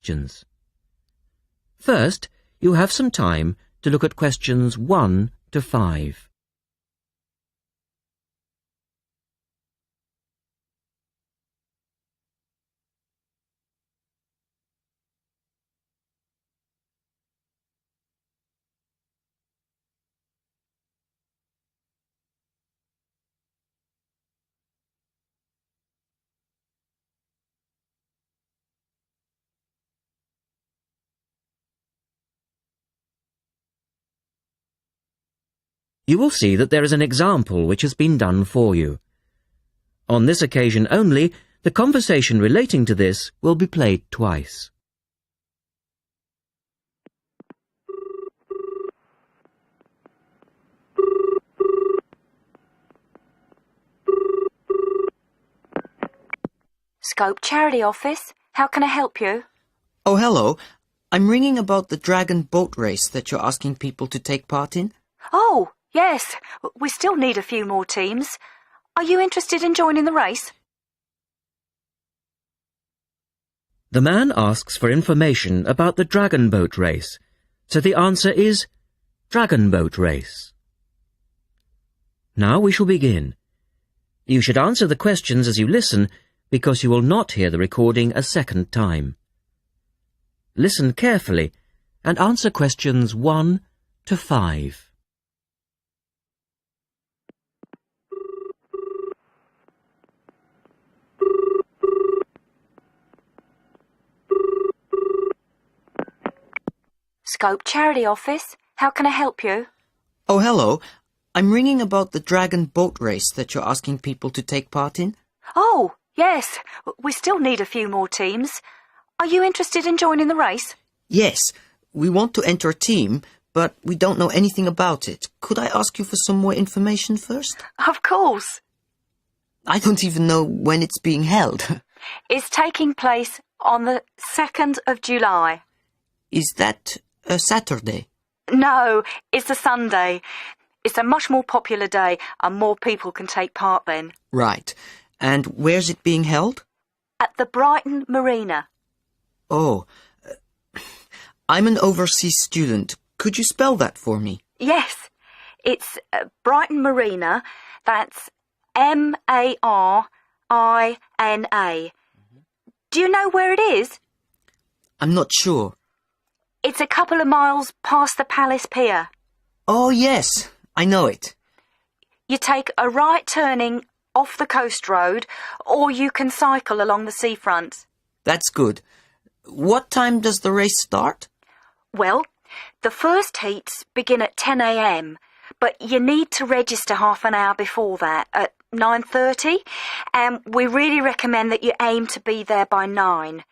questions. First, you have some time to look at questions 1 to 5. You will see that there is an example which has been done for you. On this occasion only, the conversation relating to this will be played twice. Scope Charity Office. How can I help you? Oh, hello. I'm ringing about the dragon boat race that you're asking people to take part in. Oh, yes. We still need a few more teams. Are you interested in joining the race? The man asks for information about the dragon boat race, so the answer is dragon boat race. Now we shall begin. You should answer the questions as you listen, because you will not hear the recording a second time. Listen carefully and answer questions 1 to 5. Scope Charity Office. How can I help you? Oh, hello. I'm ringing about the dragon boat race that you're asking people to take part in. Oh, yes. We still need a few more teams. Are you interested in joining the race? Yes, we want to enter a team, but we don't know anything about it. Could I ask you for some more information first? Of course. I don't even know when it's being held. It's taking place on the 2nd of July. Is that a Saturday? No, it's a Sunday. It's a much more popular day and more people can take part then. Right. And where's it being held? At the Brighton Marina. Oh, I'm an overseas student. Could you spell that for me? Yes, it's Brighton Marina. That's Marina. Do you know where it is? I'm not sure. It's a couple of miles past the Palace Pier. Oh, yes, I know it. You take a right turning off the coast road, or you can cycle along the seafront. That's good. What time does the race start? Well, the first heats begin at 10 a.m, but you need to register half an hour before that, at 9:30, and we really recommend that you aim to be there by 9.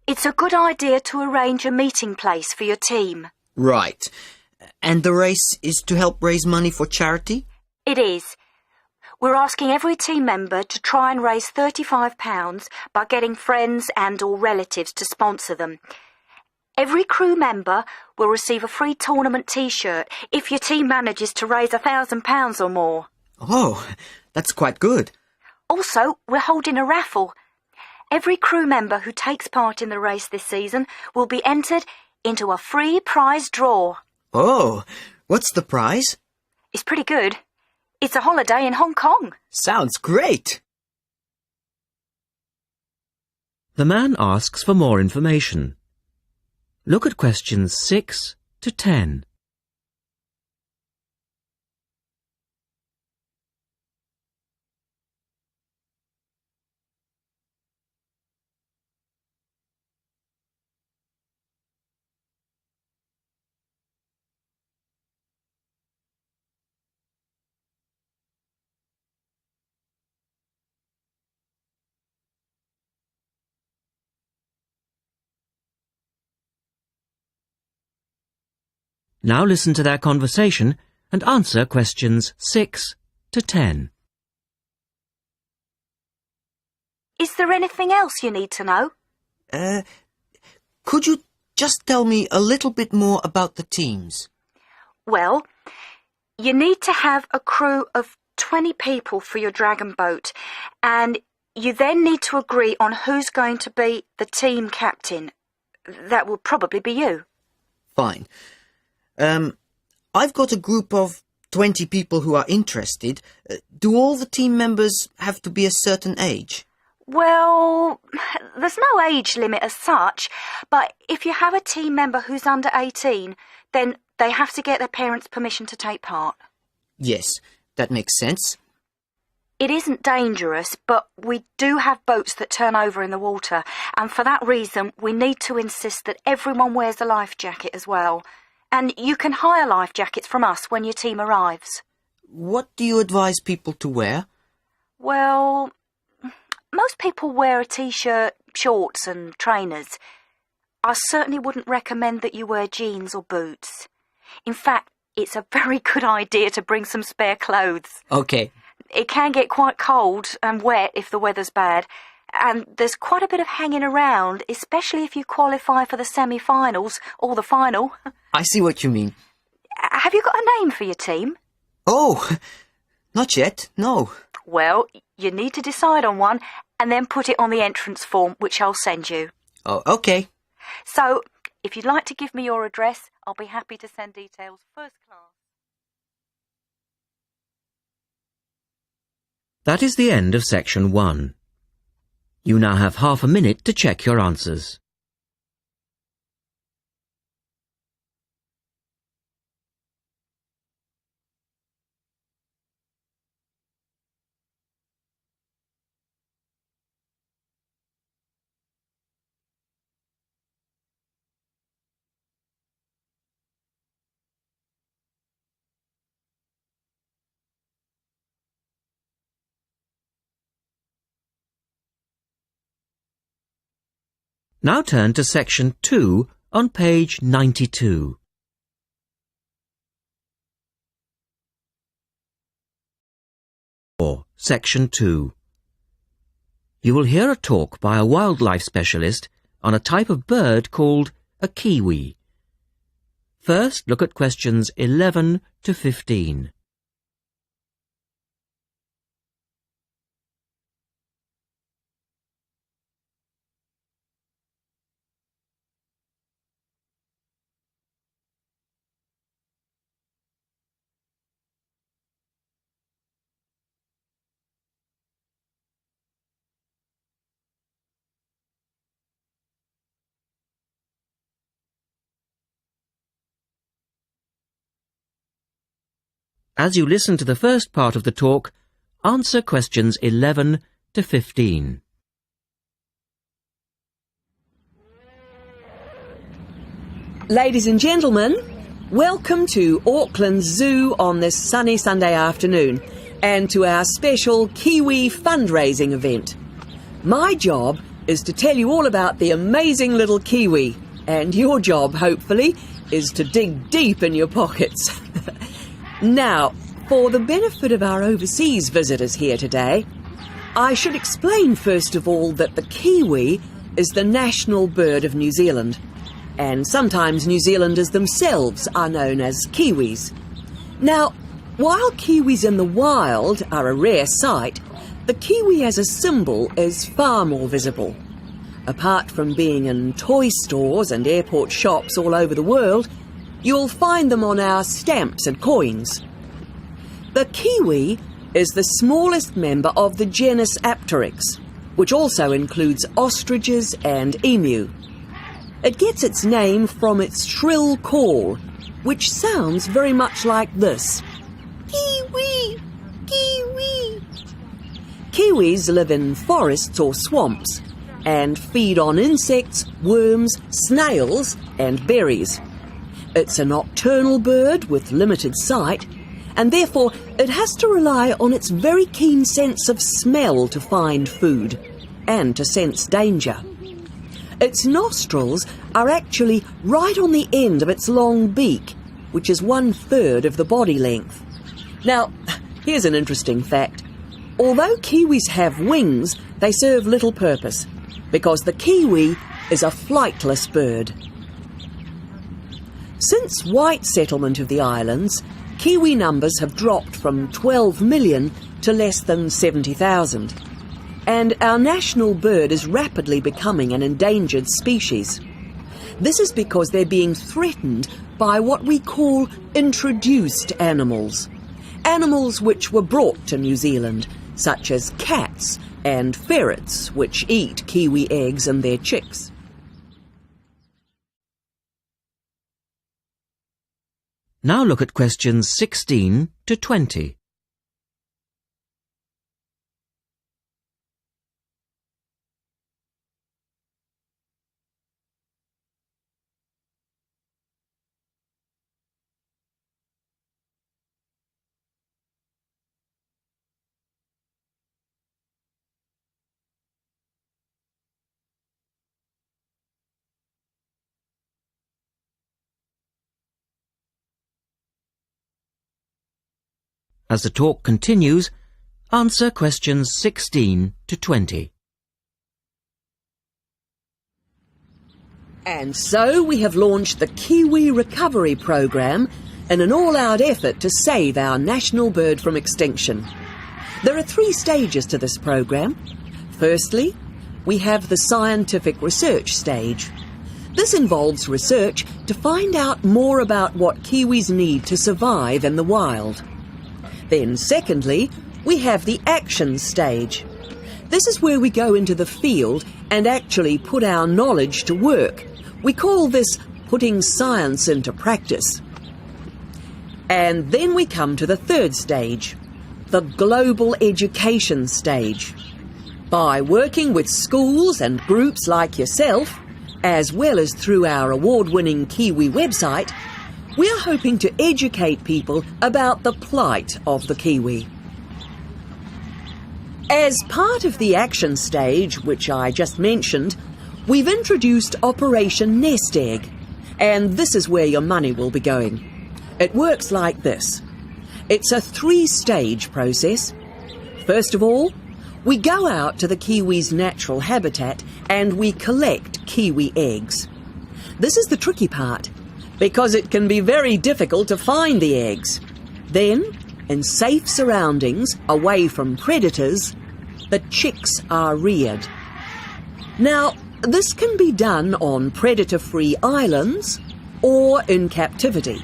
It's a good idea to arrange a meeting place for your team. Right. And the race is to help raise money for charity? It is. We're asking every team member to try and raise £35 by getting friends and or relatives to sponsor them. Every crew member will receive a free tournament T-shirt if your team manages to raise £1,000 or more. Oh, that's quite good. Also, we're holding a raffle. Every crew member who takes part in the race this season will be entered into a free prize draw. Oh, what's the prize? It's pretty good. It's a holiday in Hong Kong. Sounds great. The man asks for more information. Look at questions 6 to 10. Now listen to their conversation and answer questions 6 to 10. Is there anything else you need to know? Could you just tell me a little bit more about the teams? Well, you need to have a crew of 20 people for your dragon boat, and you then need to agree on who's going to be the team captain. That would probably be you. Fine. I've got a group of 20 people who are interested. Do all the team members have to be a certain age? Well, there's no age limit as such, but if you have a team member who's under 18, then they have to get their parents' permission to take part. Yes, that makes sense. It isn't dangerous, but we do have boats that turn over in the water, and for that reason we need to insist that everyone wears a life jacket as well. And you can hire life jackets from us when your team arrives. What do you advise people to wear? Well, most people wear a t-shirt, shorts and trainers. I certainly wouldn't recommend that you wear jeans or boots. In fact, it's a very good idea to bring some spare clothes. Okay. It can get quite cold and wet if the weather's bad, and there's quite a bit of hanging around, especially if you qualify for the semi-finals or the final. I see what you mean. Have you got a name for your team? Oh, not yet, no. Well, you need to decide on one and then put it on the entrance form, which I'll send you. Oh, okay. So, if you'd like to give me your address, I'll be happy to send details first class. That is the end of section 1. You now have half a minute to check your answers. Now turn to section 2 on page 92. Or section 2. You will hear a talk by a wildlife specialist on a type of bird called a kiwi. First, look at questions 11 to 15. As you listen to the first part of the talk, answer questions 11 to 15. Ladies and gentlemen, welcome to Auckland Zoo on this sunny Sunday afternoon and to our special Kiwi fundraising event. My job is to tell you all about the amazing little Kiwi, and your job, hopefully, is to dig deep in your pockets. Now, for the benefit of our overseas visitors here today, I should explain first of all that the kiwi is the national bird of New Zealand, and sometimes New Zealanders themselves are known as kiwis. Now, while kiwis in the wild are a rare sight, the kiwi as a symbol is far more visible. Apart from being in toy stores and airport shops all over the world, you'll find them on our stamps and coins. The kiwi is the smallest member of the genus Apteryx, which also includes ostriches and emu. It gets its name from its shrill call, which sounds very much like this. Kiwi! Kiwi! Kiwis live in forests or swamps and feed on insects, worms, snails and berries. It's a nocturnal bird with limited sight, and therefore it has to rely on its very keen sense of smell to find food and to sense danger. Its nostrils are actually right on the end of its long beak, which is 1/3 of the body length. Now, here's an interesting fact. Although kiwis have wings, they serve little purpose, because the kiwi is a flightless bird. Since white settlement of the islands, kiwi numbers have dropped from 12 million to less than 70,000. And our national bird is rapidly becoming an endangered species. This is because they're being threatened by what we call introduced animals. Animals which were brought to New Zealand, such as cats and ferrets, which eat kiwi eggs and their chicks. Now look at questions 16 to 20. As the talk continues, answer questions 16 to 20. And so we have launched the Kiwi Recovery Programme in an all-out effort to save our national bird from extinction. There are 3 stages to this programme. Firstly, we have the scientific research stage. This involves research to find out more about what kiwis need to survive in the wild. Then secondly, we have the action stage. This is where we go into the field and actually put our knowledge to work. We call this putting science into practice. And then we come to the third stage, the global education stage. By working with schools and groups like yourself, as well as through our award-winning Kiwi website, we're hoping to educate people about the plight of the kiwi. As part of the action stage, which I just mentioned, we've introduced Operation Nest Egg, and this is where your money will be going. It works like this. It's a 3-stage process. First of all, we go out to the kiwi's natural habitat and we collect kiwi eggs. This is the tricky part, because it can be very difficult to find the eggs. Then, in safe surroundings, away from predators, the chicks are reared. Now, this can be done on predator-free islands or in captivity.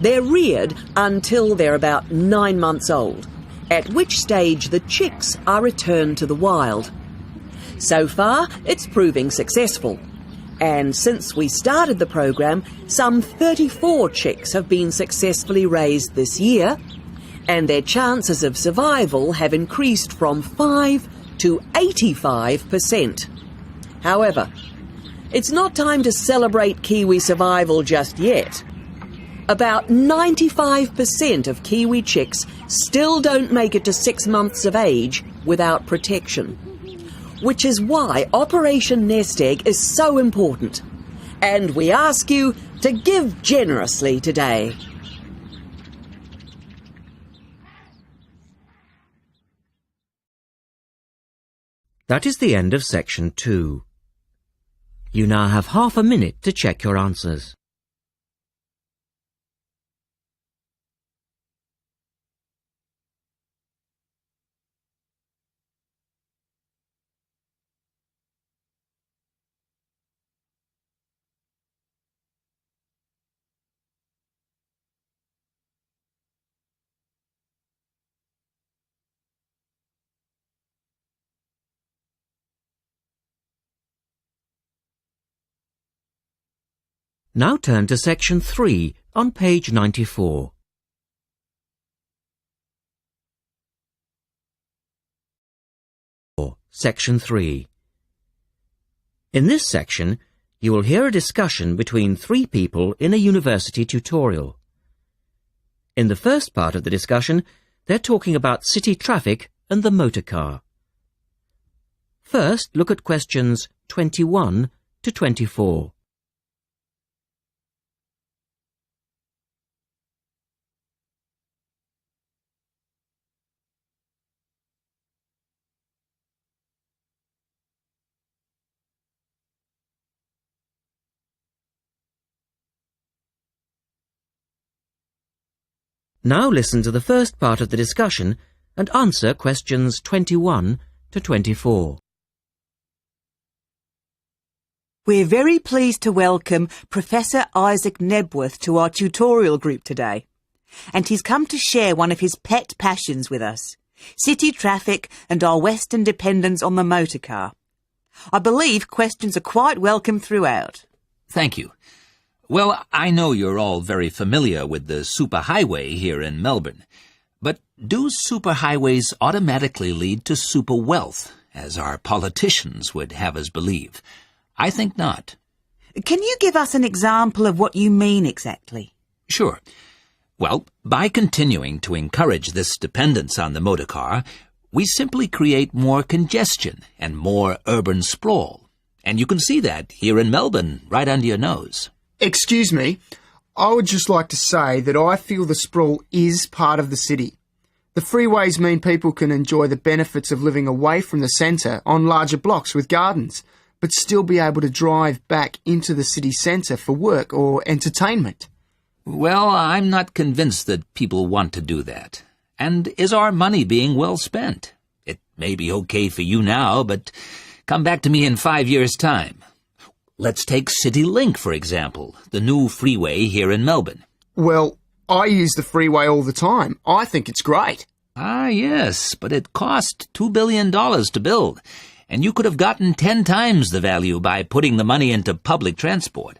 They're reared until they're about 9 months old, at which stage the chicks are returned to the wild. So far, it's proving successful. And since we started the programme, some 34 chicks have been successfully raised this year, and their chances of survival have increased from 5 to 85%. However, it's not time to celebrate kiwi survival just yet. About 95% of kiwi chicks still don't make it to 6 months of age without protection, which is why Operation Nest Egg is so important. And we ask you to give generously today. That is the end of section 2. You now have half a minute to check your answers. Now turn to section 3 on page 94. Section 3. In this section, you will hear a discussion between 3 people in a university tutorial. In the first part of the discussion, they're talking about city traffic and the motor car. First, look at questions 21 to 24. Now listen to the first part of the discussion and answer questions 21 to 24. We're very pleased to welcome Professor Isaac Nebworth to our tutorial group today. And he's come to share one of his pet passions with us, city traffic and our Western dependence on the motor car. I believe questions are quite welcome throughout. Thank you. Well, I know you're all very familiar with the superhighway here in Melbourne. But do superhighways automatically lead to super wealth, as our politicians would have us believe? I think not. Can you give us an example of what you mean exactly? Sure. Well, by continuing to encourage this dependence on the motor car, we simply create more congestion and more urban sprawl. And you can see that here in Melbourne, right under your nose. Excuse me, I would just like to say that I feel the sprawl is part of the city. The freeways mean people can enjoy the benefits of living away from the centre on larger blocks with gardens, but still be able to drive back into the city centre for work or entertainment. Well, I'm not convinced that people want to do that. And is our money being well spent? It may be okay for you now, but come back to me in 5 years' time. Let's take CityLink, for example, the new freeway here in Melbourne. Well, I use the freeway all the time. I think it's great. Ah, yes, but it cost $2 billion to build, and you could have gotten 10 times the value by putting the money into public transport.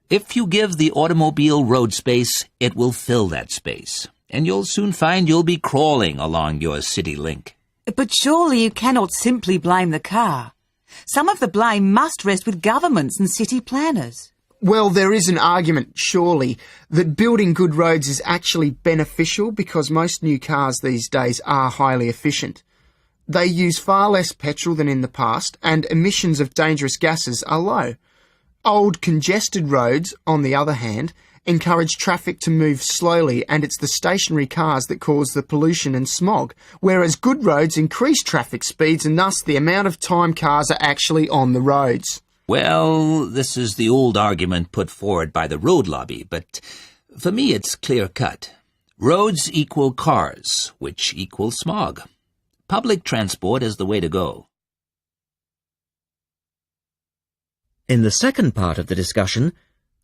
If you give the automobile road space, it will fill that space, and you'll soon find you'll be crawling along your CityLink. But surely you cannot simply blame the car. Some of the blame must rest with governments and city planners. Well, there is an argument, surely, that building good roads is actually beneficial because most new cars these days are highly efficient. They use far less petrol than in the past, and emissions of dangerous gases are low. Old, congested roads, on the other hand, encourage traffic to move slowly, and it's the stationary cars that cause the pollution and smog, whereas good roads increase traffic speeds and thus the amount of time cars are actually on the roads. Well, this is the old argument put forward by the road lobby, but for me it's clear-cut. Roads equal cars, which equals smog. Public transport is the way to go. In the second part of the discussion,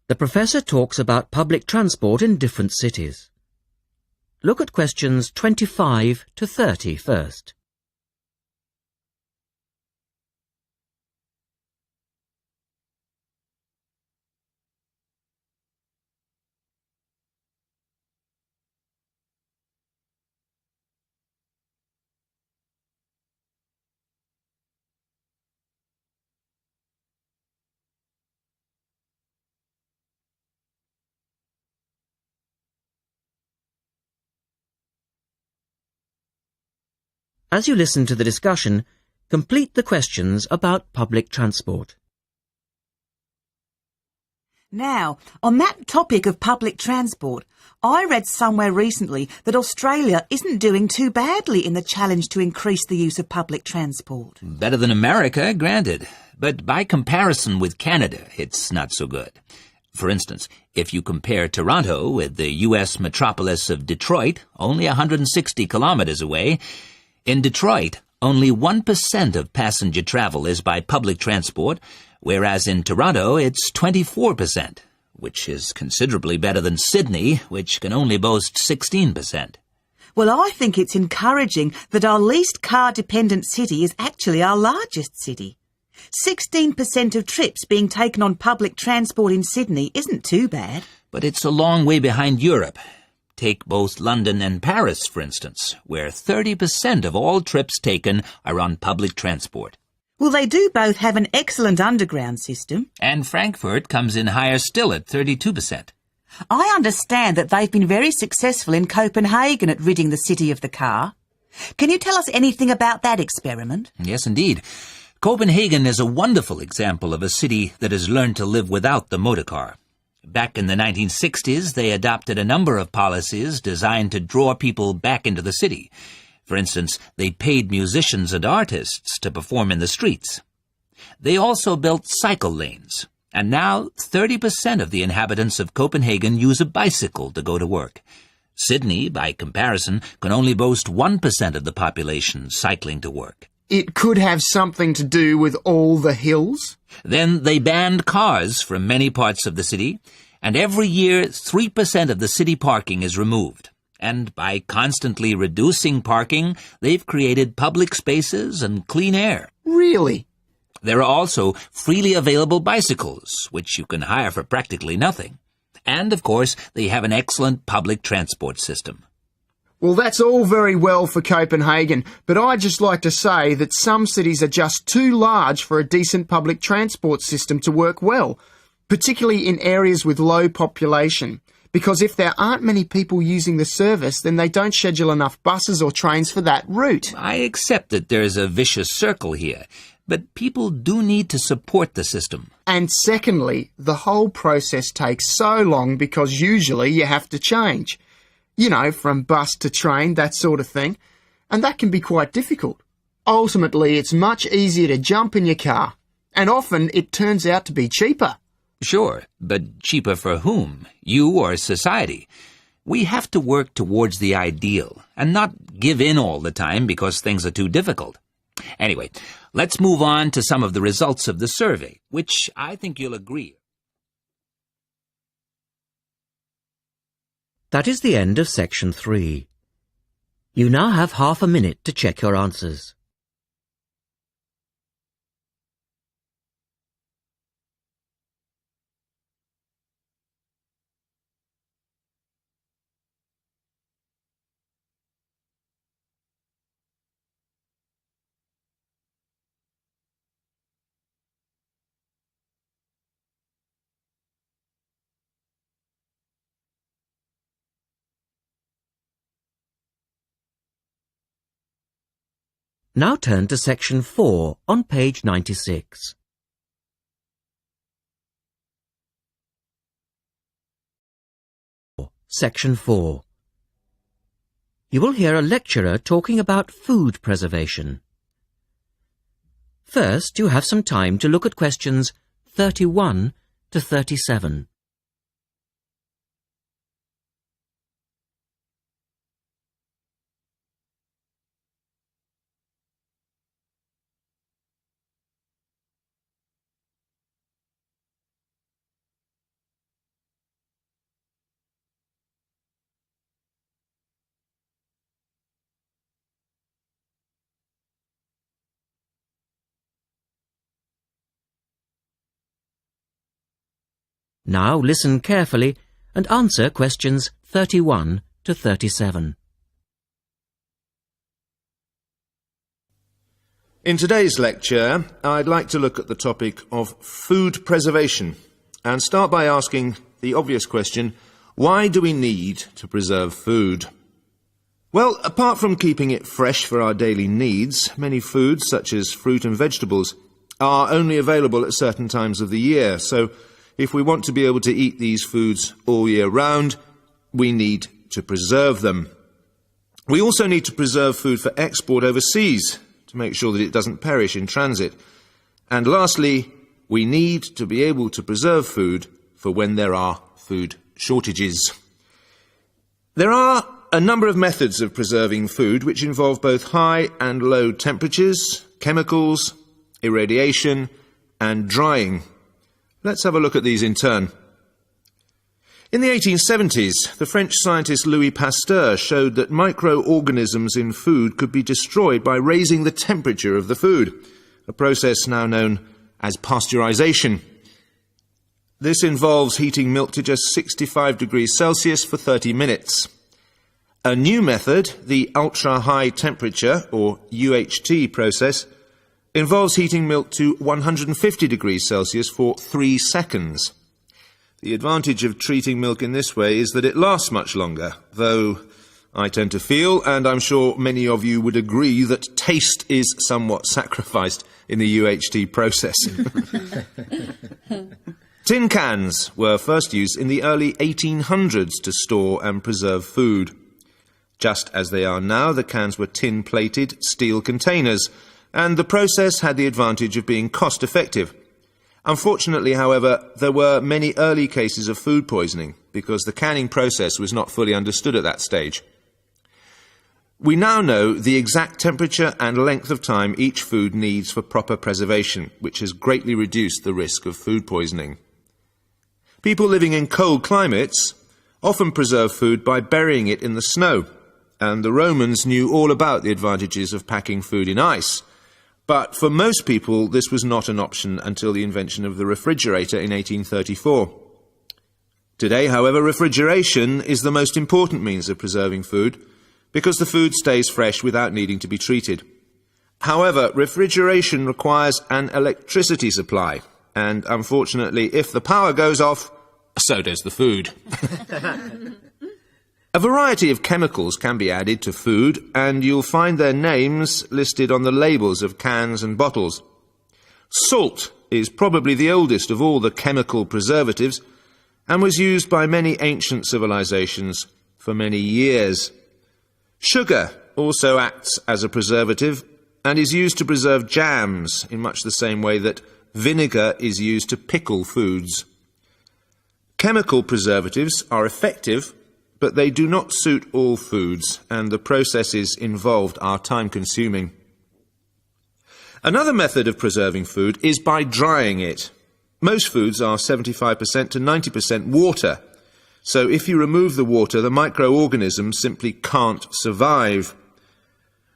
the professor talks about public transport in different cities. Look at questions 25 to 30 first. As you listen to the discussion, complete the questions about public transport. Now, on that topic of public transport, I read somewhere recently that Australia isn't doing too badly in the challenge to increase the use of public transport. Better than America, granted, but by comparison with Canada, it's not so good. For instance, if you compare Toronto with the U.S. metropolis of Detroit, only 160 kilometers away, in Detroit, only 1% of passenger travel is by public transport, whereas in Toronto it's 24%, which is considerably better than Sydney, which can only boast 16%. Well, I think it's encouraging that our least car-dependent city is actually our largest city. 16% of trips being taken on public transport in Sydney isn't too bad. But it's a long way behind Europe. Take both London and Paris, for instance, where 30% of all trips taken are on public transport. Well, they do both have an excellent underground system. And Frankfurt comes in higher still at 32%. I understand that they've been very successful in Copenhagen at ridding the city of the car. Can you tell us anything about that experiment? Yes, indeed. Copenhagen is a wonderful example of a city that has learned to live without the motor car. Back in the 1960s, they adopted a number of policies designed to draw people back into the city. For instance, they paid musicians and artists to perform in the streets. They also built cycle lanes, and now 30% of the inhabitants of Copenhagen use a bicycle to go to work. Sydney, by comparison, can only boast 1% of the population cycling to work. It could have something to do with all the hills? Then they banned cars from many parts of the city, and every year 3% of the city parking is removed. And by constantly reducing parking, they've created public spaces and clean air. Really? There are also freely available bicycles, which you can hire for practically nothing. And, of course, they have an excellent public transport system. Well, that's all very well for Copenhagen, but I'd just like to say that some cities are just too large for a decent public transport system to work well, particularly in areas with low population. Because if there aren't many people using the service, then they don't schedule enough buses or trains for that route. I accept that there's a vicious circle here, but people do need to support the system. And secondly, the whole process takes so long because usually you have to change. You know, from bus to train, that sort of thing. And that can be quite difficult. Ultimately, it's much easier to jump in your car. And often it turns out to be cheaper. Sure, but cheaper for whom? You or society? We have to work towards the ideal and not give in all the time because things are too difficult. Anyway, let's move on to some of the results of the survey, which I think you'll agree. That is the end of section 3. You now have half a minute to check your answers. Now turn to section 4 on page 96. Section 4. You will hear a lecturer talking about food preservation. First, you have some time to look at questions 31 to 37. Now listen carefully and answer questions 31 to 37. In today's lecture, I'd like to look at the topic of food preservation and start by asking the obvious question, why do we need to preserve food? Well, apart from keeping it fresh for our daily needs, many foods, such as fruit and vegetables, are only available at certain times of the year, so if we want to be able to eat these foods all year round, we need to preserve them. We also need to preserve food for export overseas to make sure that it doesn't perish in transit. And lastly, we need to be able to preserve food for when there are food shortages. There are a number of methods of preserving food which involve both high and low temperatures, chemicals, irradiation, and drying. Let's have a look at these in turn. In the 1870s, the French scientist Louis Pasteur showed that microorganisms in food could be destroyed by raising the temperature of the food, a process now known as pasteurization. This involves heating milk to just 65 degrees Celsius for 30 minutes. A new method, the ultra-high temperature, or UHT process, involves heating milk to 150 degrees Celsius for 3 seconds. The advantage of treating milk in this way is that it lasts much longer, though I tend to feel, and I'm sure many of you would agree, that taste is somewhat sacrificed in the UHT process. Tin cans were first used in the early 1800s to store and preserve food. Just as they are now, the cans were tin-plated steel containers, and the process had the advantage of being cost-effective. Unfortunately, however, there were many early cases of food poisoning because the canning process was not fully understood at that stage. We now know the exact temperature and length of time each food needs for proper preservation, which has greatly reduced the risk of food poisoning. People living in cold climates often preserve food by burying it in the snow, and the Romans knew all about the advantages of packing food in ice. But for most people, this was not an option until the invention of the refrigerator in 1834. Today, however, refrigeration is the most important means of preserving food, because the food stays fresh without needing to be treated. However, refrigeration requires an electricity supply, and unfortunately, if the power goes off, so does the food. A variety of chemicals can be added to food, and you'll find their names listed on the labels of cans and bottles. Salt is probably the oldest of all the chemical preservatives, and was used by many ancient civilizations for many years. Sugar also acts as a preservative and is used to preserve jams in much the same way that vinegar is used to pickle foods. Chemical preservatives are effective, but they do not suit all foods, and the processes involved are time-consuming. Another method of preserving food is by drying it. Most foods are 75% to 90% water, so if you remove the water, the microorganisms simply can't survive.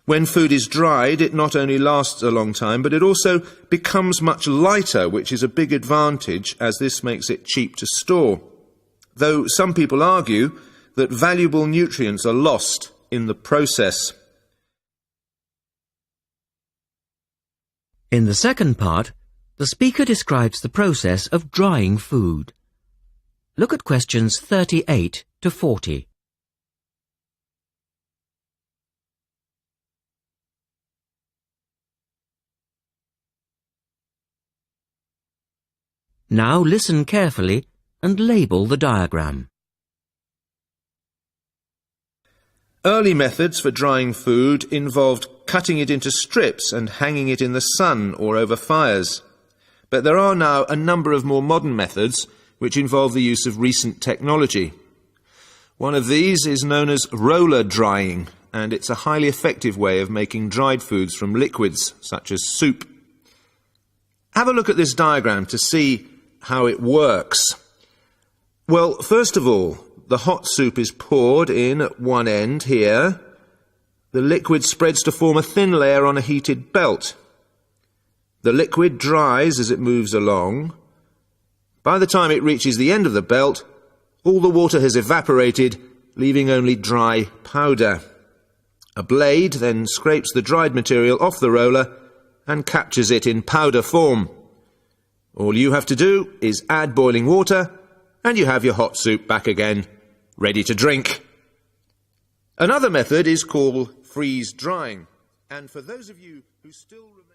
When food is dried, it not only lasts a long time, but it also becomes much lighter, which is a big advantage, as this makes it cheap to store. Though some people argue that valuable nutrients are lost in the process. In the second part, the speaker describes the process of drying food. Look at questions 38 to 40. Now listen carefully and label the diagram. Early methods for drying food involved cutting it into strips and hanging it in the sun or over fires. But there are now a number of more modern methods which involve the use of recent technology. One of these is known as roller drying, and it's a highly effective way of making dried foods from liquids, such as soup. Have a look at this diagram to see how it works. Well, first of all, the hot soup is poured in at one end here. The liquid spreads to form a thin layer on a heated belt. The liquid dries as it moves along. By the time it reaches the end of the belt, all the water has evaporated, leaving only dry powder. A blade then scrapes the dried material off the roller and captures it in powder form. All you have to do is add boiling water, and you have your hot soup back again, ready to drink. Another method is called freeze drying, and for those of you who still remember...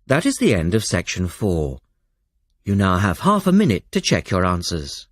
That is the end of section 4. You now have half a minute to check your answers.